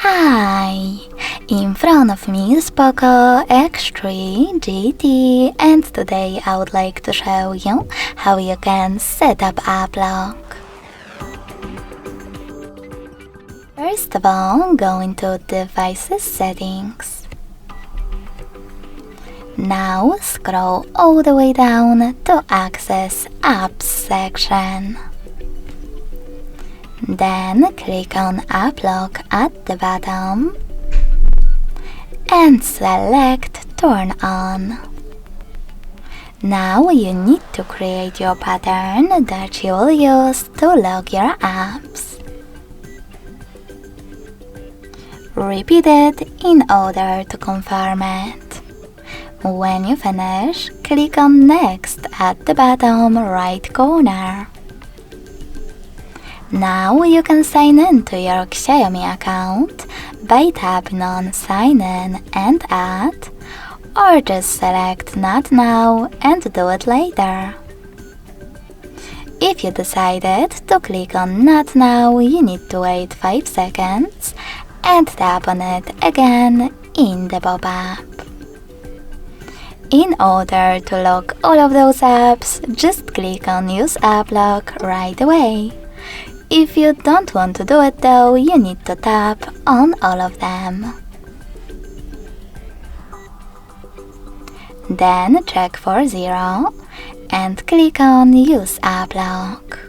Hi! In front of me is POCO X3 GT, and today I would like to show you how you can set up app lock. First of all, go into Devices Settings. Now scroll all the way down to access Apps section. Then click on App Lock at the bottom and select Turn On. Now you need to create your pattern that you will use to lock your apps. Repeat it in order to confirm it. When you finish, click on Next at the bottom right corner. Now you can sign in to your Xiaomi account by tapping on Sign In and Add, or just select Not Now and do it later. If you decided to click on Not Now, you need to wait 5 seconds and tap on it again in the pop-up. In order to lock all of those apps, just click on Use App Lock right away. If you don't want to do it though, you need to tap on all of them. Then check for 0 and click on Use App Lock.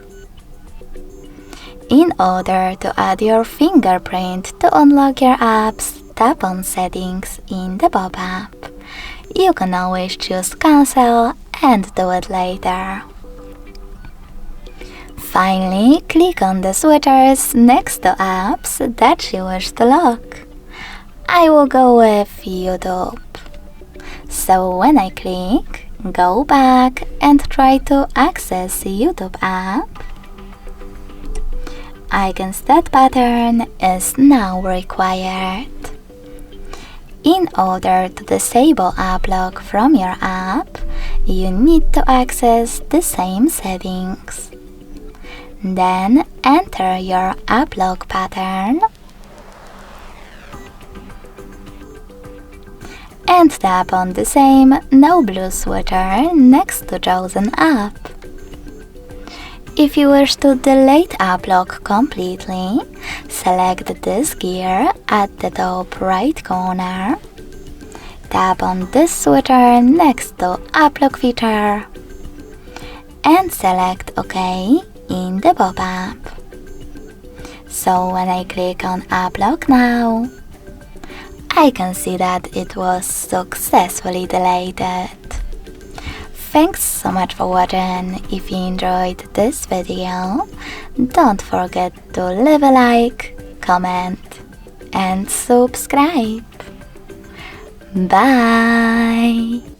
In order to add your fingerprint to unlock your apps, tap on Settings in the pop-up. You can always choose Cancel and do it later. Finally, click on the switchers next to apps that you wish to lock. I will go with YouTube. So when I click, go back and try to access YouTube app. Icon Set pattern is now required. In order to disable app lock from your app, you need to access the same settings. Then enter your app lock pattern and tap on the same No Blue switcher next to chosen app. If you wish to delete app lock completely, select this gear at the top right corner. Tap on this switcher next to app lock feature and select OK in the pop-up. So when I click on App Lock now, I can see that it was successfully deleted. Thanks so much for watching. If you enjoyed this video, don't forget to leave a like, comment and subscribe. Bye!